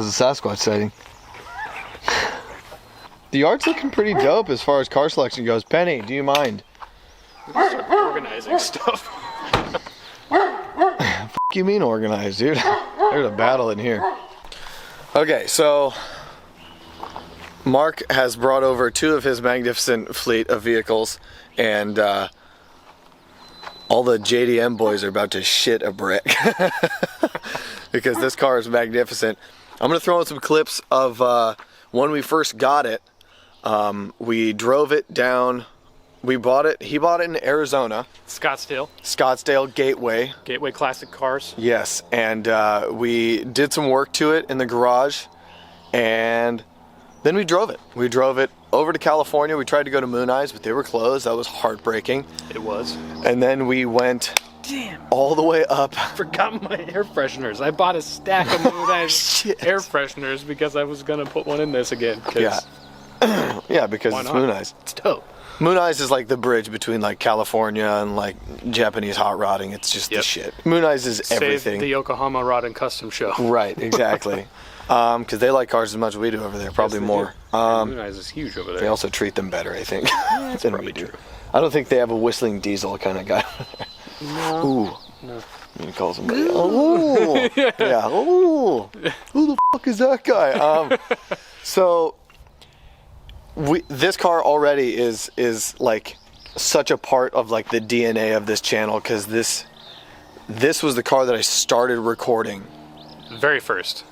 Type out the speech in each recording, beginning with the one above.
was a Sasquatch sighting. The yard's looking pretty dope as far as car selection goes. Penny, do you mind? Start organizing stuff. F you mean organized, dude? There's a battle in here. Okay, so Mark has brought over 2 of his magnificent fleet of vehicles, and all the JDM boys are about to shit a brick because this car is magnificent. I'm gonna throw in some clips of when we first got it. We drove it down. He bought it in Arizona. Scottsdale Gateway. Gateway Classic Cars. Yes, and we did some work to it in the garage, and then we drove it. We drove it over to California. We tried to go to Moon Eyes, but they were closed. That was heartbreaking. It was. And then we went all the way up. I forgot my air fresheners. I bought a stack of Moon Eyes air fresheners because I was gonna put one in this again. Yeah. Yeah, because it's Moon Eyes. It's dope. Moon Eyes is like the bridge between like California and like Japanese hot rodding. It's just the shit. Moon Eyes is everything. Save the Yokohama Rod and Custom Show. Right, exactly. Because they like cars as much as we do over there, probably more. Moon Eyes is huge over there. They also treat them better, I think, That's than probably we do. true. I don't think they have a whistling diesel kind of guy. No. Ooh. No. You call somebody. Oh. Yeah. Oh. Who the fuck is that guy? So. This car already is like such a part of like the DNA of this channel, because this was the car that I started recording. Very first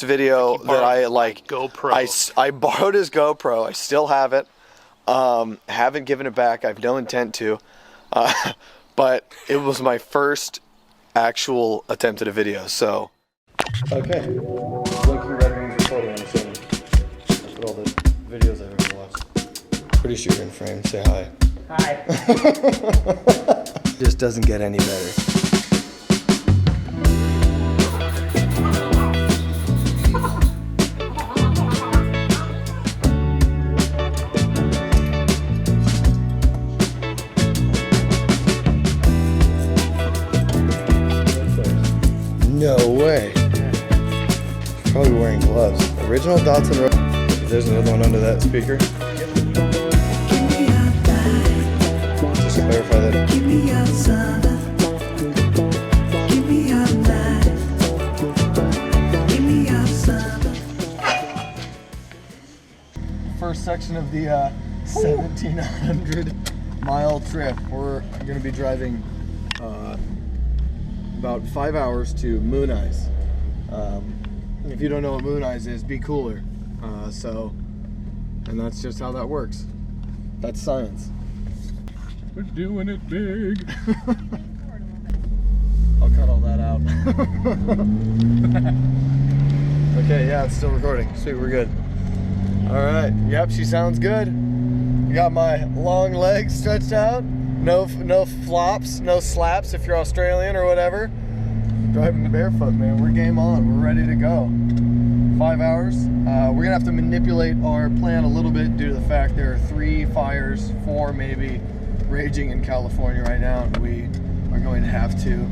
video that I like. GoPro. I borrowed his GoPro. I still have it. Haven't given it back. I have no intent to. But it was my first actual attempt at a video. So. Okay. Blinking red means recording. I'm assuming. Look at all the videos I've ever watched. Pretty sure you're in frame. Say hi. Hi. Just doesn't get any better. No way. She's probably wearing gloves. Original Datsun. There's another one under that speaker. Just clarify that. First section of the 1,700 mile trip. We're going to be driving about 5 hours to Moon Eyes. If you don't know what Moon Eyes is, be cooler. And that's just how that works. That's science. We're doing it big. I'll cut all that out. Okay, yeah, it's still recording. Sweet, we're good. All right, yep, she sounds good. Got my long legs stretched out. No flops, no slaps if you're Australian or whatever. Driving barefoot, man. We're game on. We're ready to go. 5 hours. We're gonna have to manipulate our plan a little bit due to the fact there are 3 fires, 4 maybe, raging in California right now, and we are going to have to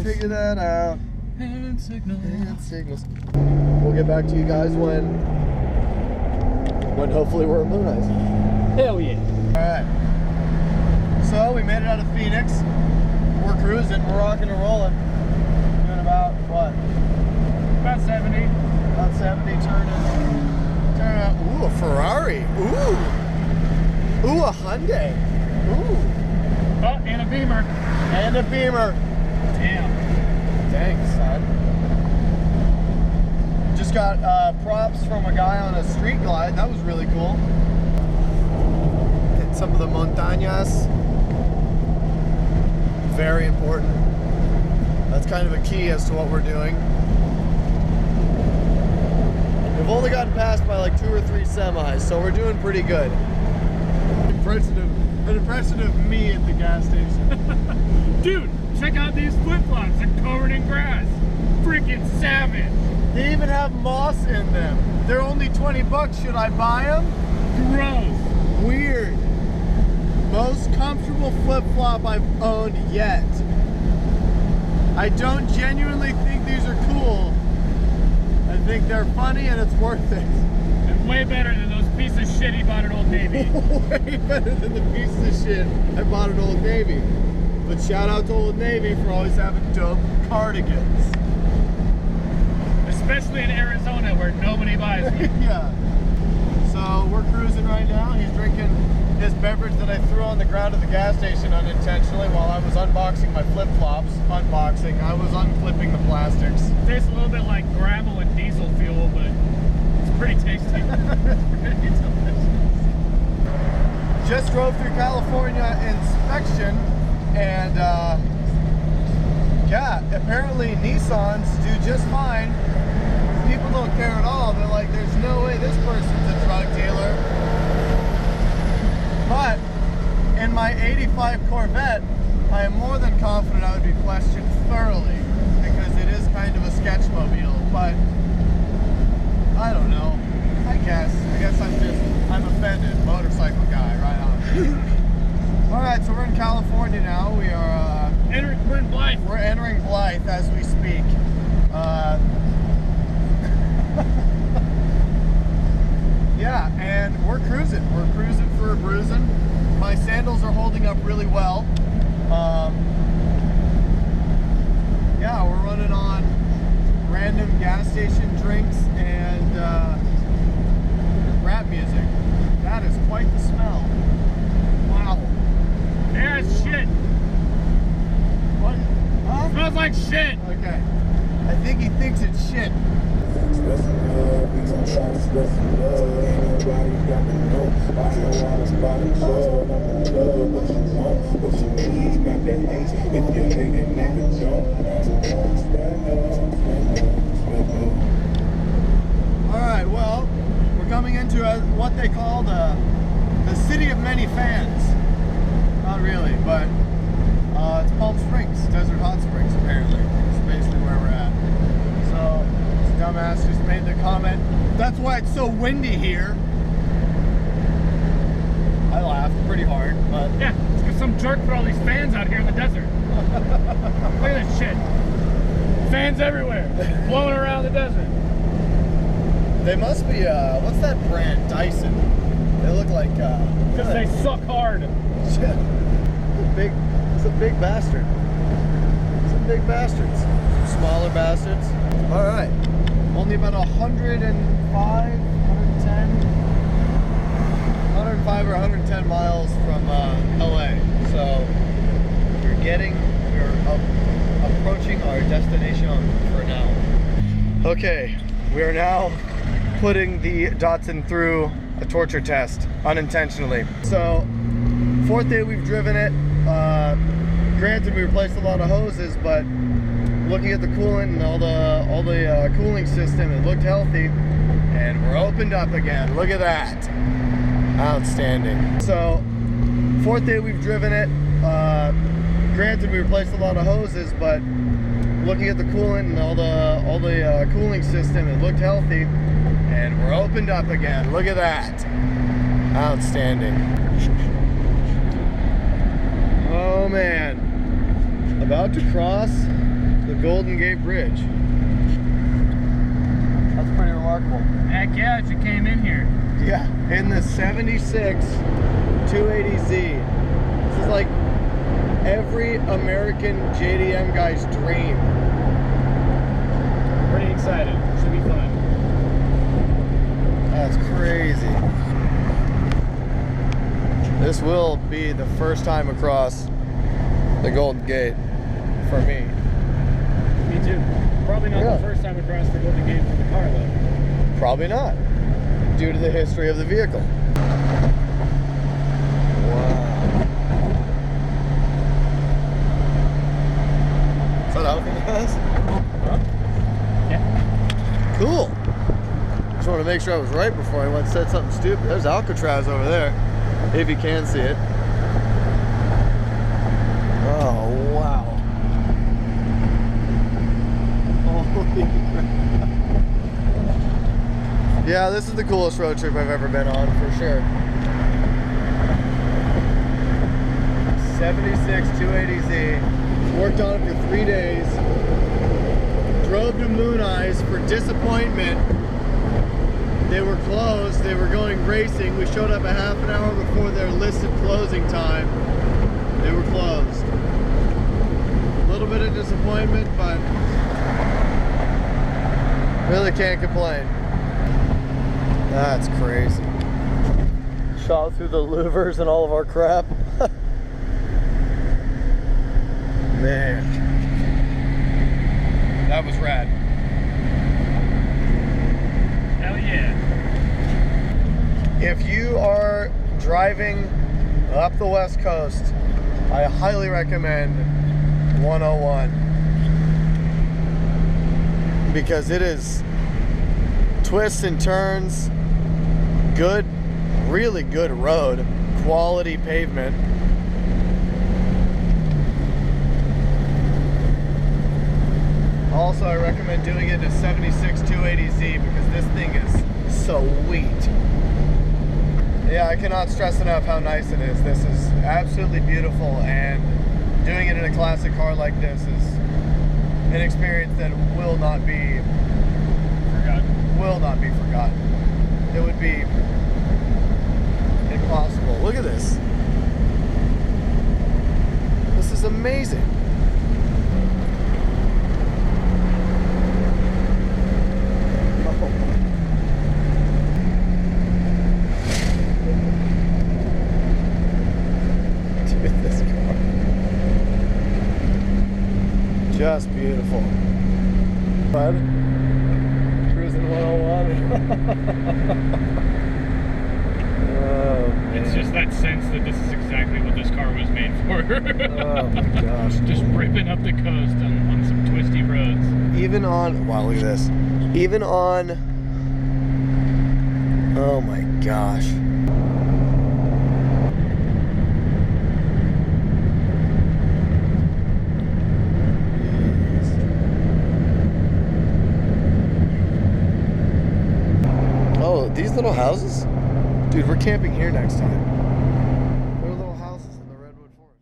figure that out. Hand signals. Hand signals. We'll get back to you guys when hopefully we're at Moon Eyes. Hell yeah. Alright. So we made it out of Phoenix. We're cruising, we're rocking and rolling. Doing about what? About 70. About 70 turning out. Ooh, a Ferrari. Ooh. Ooh, a Hyundai. Ooh. Oh, and a Beamer. And a Beamer. Damn. Thanks, son. Just got props from a guy on a street glide. That was really cool. Hit some of the montañas. Very important. That's kind of a key as to what we're doing. We've only gotten passed by like 2 or 3 semis, so we're doing pretty good. An impression of me at the gas station. Dude, check out these flip-flops. They're covered in grass. Freaking savage. They even have moss in them. They're only 20 bucks. Should I buy them? Gross. Weird. Most comfortable flip-flop I've owned yet. I don't genuinely think these are cool, think they're funny and it's worth it. And way better than those pieces of shit he bought at Old Navy. Way better than the pieces of shit I bought at Old Navy. But shout out to Old Navy for always having dope cardigans. Especially in Arizona where nobody buys them. Yeah. So we're cruising right now. He's drinking his beverage that I threw on the ground at the gas station unintentionally while I was unboxing my flip-flops. Unboxing. I was unclipping the plastics. Tastes a little bit like gravel and diesel fuel, but it's pretty tasty. It's pretty delicious. Just drove through California inspection, and yeah, apparently Nissans do just fine. People don't care at all. They're like, there's no way this person's a drug dealer. But in my 85 Corvette, I am more than confident I would be questioned thoroughly because it is kind of a sketchmobile. But I don't know. I guess I'm offended. Motorcycle guy, right on. All right, so we're in California now. We are We're in Blythe. We're entering Blythe as we speak. Yeah, and we're cruising. We're cruising for a bruising. My sandals are holding up really well. Yeah, we're running on random gas station drinks and rap music. That is quite the smell. Wow. Yeah, it's shit. What? Huh? Smells like shit. Okay. I think he thinks it's shit. Alright, well, we're coming into what they call the city of many fans. Not really, but it's Palm Springs, Desert Hot Springs apparently. It's basically where we're at. So, this dumbass just made the comment, that's why it's so windy here. I laughed pretty hard, but... Yeah, it's because some jerk put all these fans out here in the desert. Look at this shit. Fans everywhere, blowing around the desert. They must be, what's that brand? Dyson. They look like, Because they suck hard. Shit. It's a big bastard. Some big bastards. Some smaller bastards. Alright. Only about 105 or 110 miles from LA. So we're approaching our destination for now. Okay, we are now putting the Datsun through a torture test unintentionally. So 4th day we've driven it. Granted, we replaced a lot of hoses, but looking at the coolant and all the cooling system, it looked healthy, and we're opened up again. Look at that, outstanding. So 4th day we've driven it. Granted, we replaced a lot of hoses, but looking at the coolant and all the cooling system, it looked healthy, and we're opened up again. Look at that, outstanding. Oh man, about to cross the Golden Gate Bridge. That's pretty remarkable. Heck yeah, you came in here. Yeah, in the 76 280Z. This is like every American JDM guy's dream. Pretty excited. Should be fun. That's crazy. This will be the first time across the Golden Gate for me. Me too. Probably not the first time across the Golden Gate for the car though. Probably not, due to the history of the vehicle. Wow. Is that Alcatraz? Huh? Yeah. Cool. Just want to make sure I was right before I went and said something stupid. There's Alcatraz over there, if you can see it. Oh, wow. Holy crap. Yeah, this is the coolest road trip I've ever been on, for sure. 76 280Z. Worked on it for 3 days. drove to Moon Eyes for disappointment. They were closed, they were going racing. We showed up a half an hour before their listed closing time. They were closed. A little bit of disappointment, but really can't complain. That's crazy. Shot through the louvers and all of our crap. Man. That was rad. Hell yeah. If you are driving up the West Coast, I highly recommend 101 because it is twists and turns, good, really good road, quality pavement. Also, I recommend doing it in a 76 280Z because this thing is sweet. Yeah, I cannot stress enough how nice it is. This is absolutely beautiful, and doing it in a classic car like this is an experience that will not be forgotten. It would be impossible. Look at this. This is amazing. Just beautiful. Bud, cruising 101. It's just that sense that this is exactly what this car was made for. Oh my gosh. Just ripping up the coast on some twisty roads. Even on, wow, look at this. Even on, oh my gosh. These little houses? Dude, we're camping here next time. There are little houses in the Redwood Forest.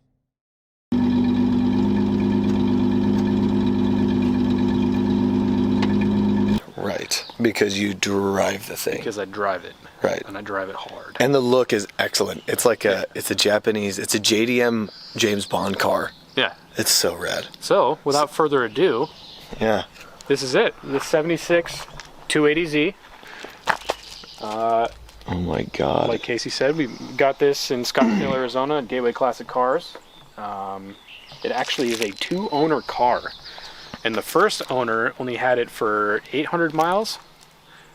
Right, because you drive the thing. Because I drive it. Right. And I drive it hard. And the look is excellent. It's like it's a JDM James Bond car. Yeah. It's so rad. So, without further ado, yeah, this is it. The 76 280Z. Oh my God. Like Casey said, we got this in Scottsdale, Arizona at Gateway Classic Cars. It actually is a 2-owner car. And the first owner only had it for 800 miles.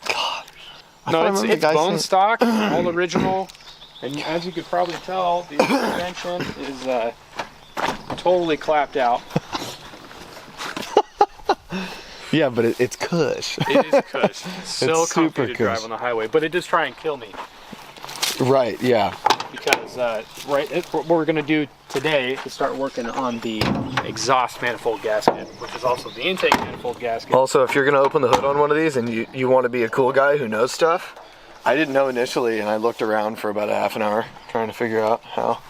God. No, it's bone stock, all original. And as you could probably tell, the suspension is totally clapped out. Yeah, but it's cush. It is cush. It's so It's comfy super to drive on the highway, but it does try and kill me. Right, yeah. Because what we're going to do today is start working on the exhaust manifold gasket, which is also the intake manifold gasket. Also, if you're going to open the hood on one of these and you want to be a cool guy who knows stuff, I didn't know initially, and I looked around for about a half an hour trying to figure out how.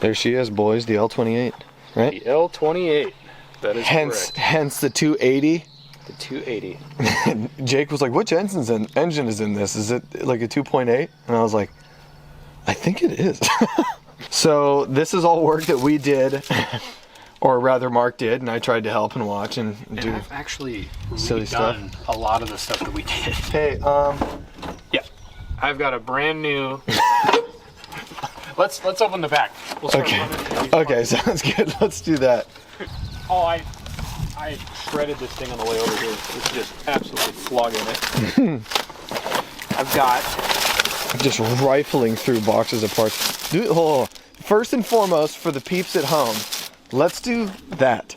There she is, boys, the L28, right? The L28. That is correct. Hence the 280. The 280. Jake was like, which engine is in this? Is it like a 2.8? And I was like, I think it is. So this is all work that we did, or rather Mark did, and I tried to help and watch and do I've actually silly stuff. A lot of the stuff that we did. Hey, Yeah. I've got a brand new... Let's open the back. We'll start running these okay, parts. sounds good. Let's do that. Oh, I shredded this thing on the way over here. It's just absolutely flogging it. I've got... Just rifling through boxes of parts. Dude, hold on. First and foremost, for the peeps at home, let's do that.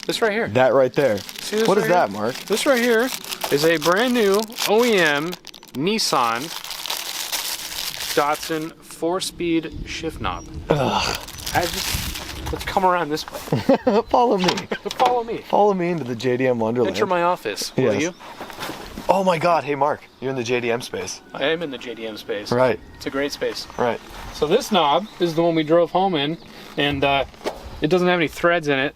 This right here. That right there. See this What is right that, here? Mark? This right here is a brand new OEM Nissan Datsun 4-speed shift knob. Ugh. Let's come around this way. Follow me. Follow me. Follow me into the JDM Wonderland. Enter my office, will you? Oh my God, hey Mark, you're in the JDM space. I am in the JDM space. Right. It's a great space. Right. So this knob is the one we drove home in, and it doesn't have any threads in it.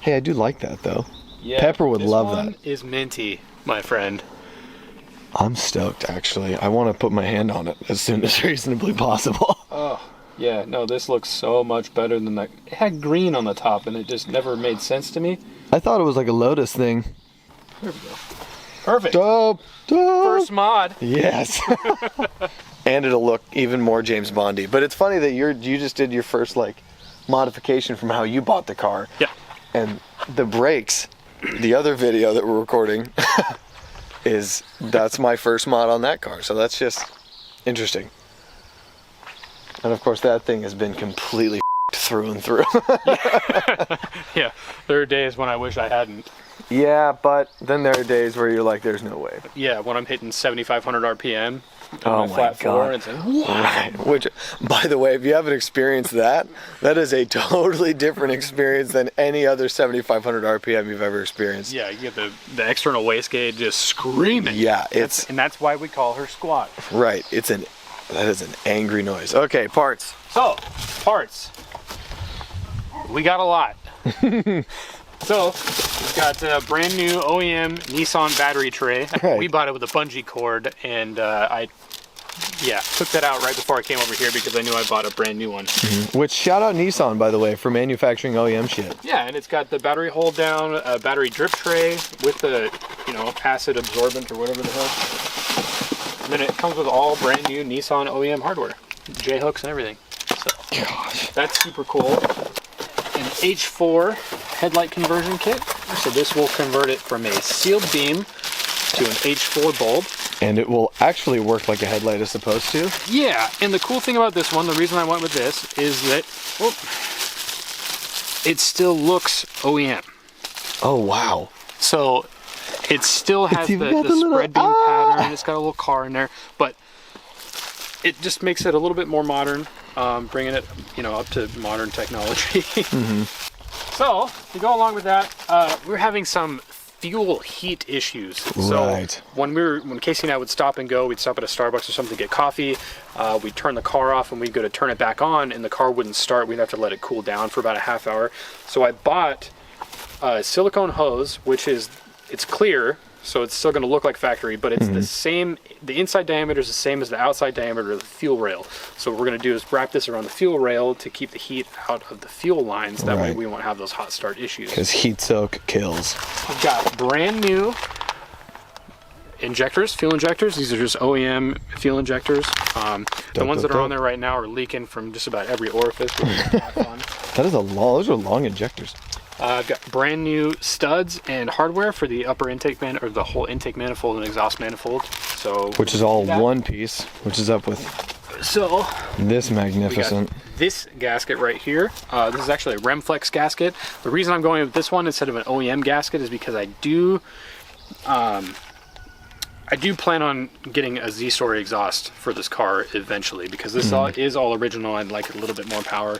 Hey, I do like that though. Yeah, Pepper would love that. that. This one is minty, my friend. I'm stoked, actually. I want to put my hand on it as soon as reasonably possible. Oh, yeah. No, this looks so much better than that. It had green on the top, and it just never made sense to me. I thought it was like a Lotus thing. There we go. Perfect. Dope. First mod. Yes. And it'll look even more James Bondy. But it's funny that you just did your first like modification from how you bought the car. Yeah. And the brakes, the other video that we're recording, that's my first mod on that car. So that's just interesting. And of course that thing has been completely through and through. Yeah. There are days when I wish I hadn't. Yeah, but then there are days where you're like, there's no way. Yeah, when I'm hitting 7,500 RPM. Oh my flat floor, God. and it's like, Right. Which, by the way, if you haven't experienced that, that is a totally different experience than any other 7,500 RPM you've ever experienced. yeah, you get the external wastegate just screaming. Yeah, And that's why we call her Squat. right. That is an angry noise. Okay, parts. So, parts. We got a lot. So, we've got a brand new OEM Nissan battery tray. Right. We bought it with a bungee cord, and I took that out right before I came over here because I knew I bought a brand new one. Which, shout out Nissan, by the way, for manufacturing OEM shit. Yeah, and it's got the battery hold down, a battery drip tray with the, acid absorbent or whatever the hell. And then it comes with all brand new Nissan OEM hardware, J-hooks and everything. So, Gosh. that's super cool. An H4 headlight conversion kit. So this will convert it from a sealed beam to an H4 bulb. And it will actually work like a headlight is supposed to. Yeah, and the cool thing about this one, the reason I went with this, is that it still looks OEM. Oh, wow. So it still has the little spread beam pattern. It's got a little car in there, but it just makes it a little bit more modern, bringing it, up to modern technology. So to go along with that, we're having some fuel heat issues. Right. So when Casey and I would stop and go, we'd stop at a Starbucks or something to get coffee. We'd turn the car off and we'd go to turn it back on, and the car wouldn't start. We'd have to let it cool down for about a half hour. So I bought a silicone hose, it's clear, so it's still going to look like factory, but it's the same. The inside diameter is the same as the outside diameter of the fuel rail. So what we're going to do is wrap this around the fuel rail to keep the heat out of the fuel lines. That way we won't have those hot start issues. Because heat soak kills. We've got brand new injectors, fuel injectors. These are just OEM fuel injectors. The ones that are on there right now are leaking from just about every orifice, which is not fun. Those are long injectors. I've got brand new studs and hardware for the upper intake or the whole intake manifold and exhaust manifold. So which is all one piece, which is up with this magnificent. We got this gasket right here. This is actually a Remflex gasket. The reason I'm going with this one instead of an OEM gasket is because I do plan on getting a Z-Story exhaust for this car eventually, because this is all original. I'd like a little bit more power.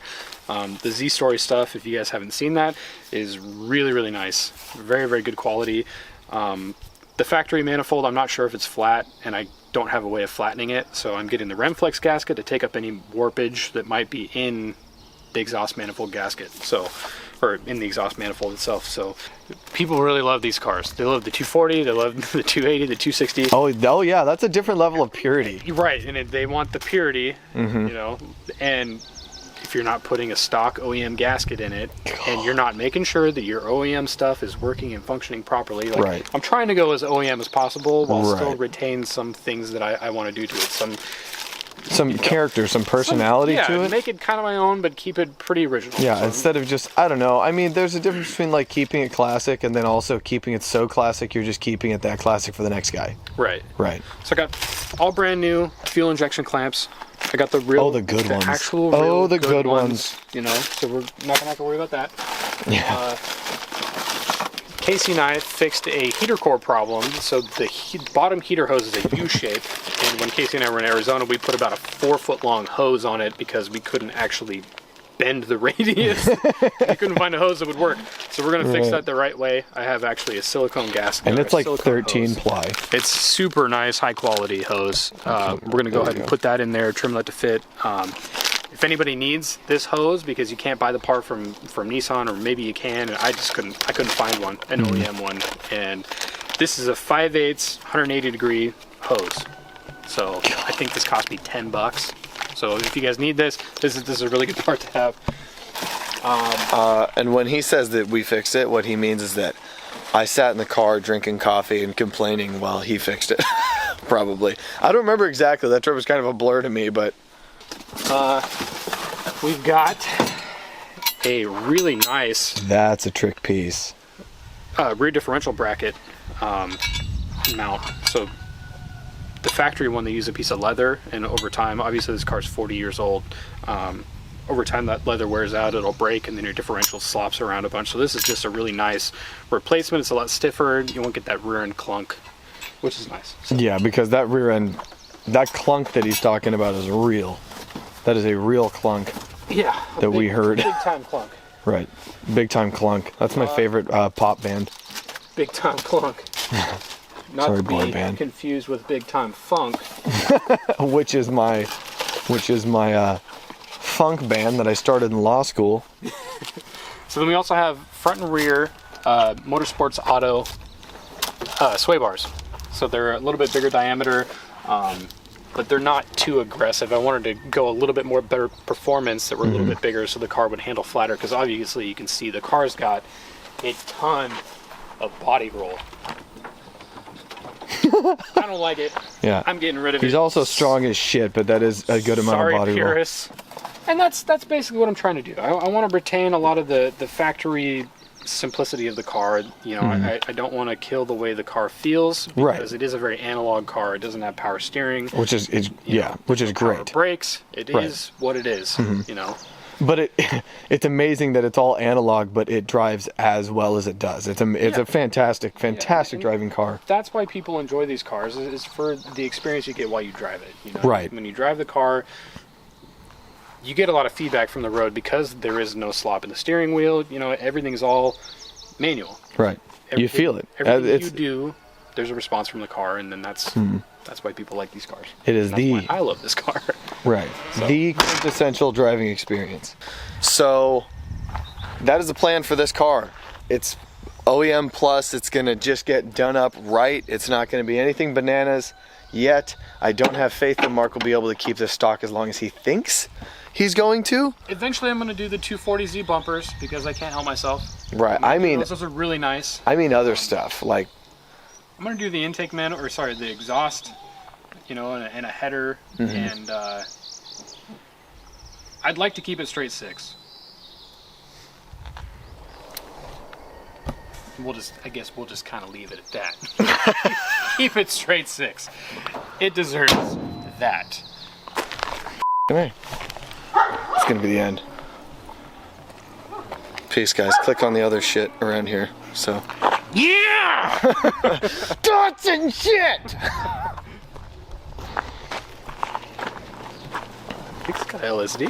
The Z-Story stuff, if you guys haven't seen that, is really, really nice. Very, very good quality. The factory manifold, I'm not sure if it's flat, and I don't have a way of flattening it, so I'm getting the Remflex gasket to take up any warpage that might be in the exhaust manifold gasket. Or in the exhaust manifold itself. So people really love these cars. They love the 240, they love the 280, the 260. Oh yeah, that's a different level of purity. Right, and they want the purity, and if you're not putting a stock OEM gasket in it, and you're not making sure that your OEM stuff is working and functioning properly, I'm trying to go as OEM as possible while still retain some things that I want to do to it. Some character, some personality to it. Make it kind of my own, but keep it pretty original. Yeah, instead of just, I don't know. I mean, there's a difference between like keeping it classic and then also keeping it so classic you're just keeping it that classic for the next guy. Right. So I got all brand new fuel injection clamps. I got the real, the good ones. Actual real the good ones. So we're not gonna have to worry about that. Yeah. Casey and I fixed a heater core problem. So the bottom heater hose is a U-shape, and when Casey and I were in Arizona, we put about a 4-foot long hose on it because we couldn't actually bend the radius. We couldn't find a hose that would work. So we're gonna fix that the right way. I have actually a silicone gasket. And it's like 13 ply. It's super nice, high quality hose. We're gonna go ahead and put that in there, trim that to fit. if anybody needs this hose, because you can't buy the part from Nissan, or maybe you can, and I couldn't find one, an OEM one, and this is a 5/8 180 degree hose. So I think this cost me $10. So if you guys need this is a really good part to have. And when he says that we fixed it, what he means is that I sat in the car drinking coffee and complaining while he fixed it. Probably. I don't remember exactly. That trip was kind of a blur to me, but we've got a really nice. That's a trick piece. Rear differential bracket mount. So the factory one, they use a piece of leather, and over time, obviously this car's 40 years old. Over time that leather wears out, it'll break, and then your differential slops around a bunch. So this is just a really nice replacement. It's a lot stiffer. You won't get that rear end clunk, which is nice. So. Yeah, because that rear end, that clunk that he's talking about is real. That is a real clunk. Yeah. That we heard. Big time clunk. Right. Big time clunk. That's my favorite pop band. Big time clunk. Not Sorry, to boy be band. confused with big time funk. which is my funk band that I started in law school. So then we also have front and rear Motorsports Auto sway bars. So they're a little bit bigger diameter, but they're not too aggressive. I wanted to go a little bit more better performance that were a little bit bigger, so the car would handle flatter, because obviously you can see the car's got a ton of body roll. I don't like it. Yeah. I'm getting rid of it. He's also strong as shit, but that is a good amount of body roll. Purists. And that's basically what I'm trying to do. I want to retain a lot of the factory simplicity of the car. You know, I don't want to kill the way the car feels, because it is a very analog car. It doesn't have power steering, which is power great. Brakes. It is what it is. You know. But it's amazing that it's all analog, but it drives as well as it does. It's a fantastic driving car. That's why people enjoy these cars, is for the experience you get while you drive it. You know? Right. When you drive the car, you get a lot of feedback from the road, because there is no slop in the steering wheel. You know, everything's all manual. Right. You feel it. Everything you do, there's a response from the car, and then that's why people like these cars. It is why I love this car. Right. So. The quintessential driving experience. So that is the plan for this car. It's OEM plus. It's going to just get done up right. It's not going to be anything bananas yet. I don't have faith that Mark will be able to keep this stock as long as he thinks he's going to. Eventually I'm going to do the 240Z bumpers, because I can't help myself. Right. I mean, those are really nice. I mean other stuff like I'm going to do the intake the exhaust, you know, and a header, and I'd like to keep it straight 6. I guess we'll just kind of leave it at that. Keep it straight 6. It deserves that. Hey. It's gonna be the end. Peace, guys. Click on the other shit around here. So. Yeah! Datsun shit! It's got LSD.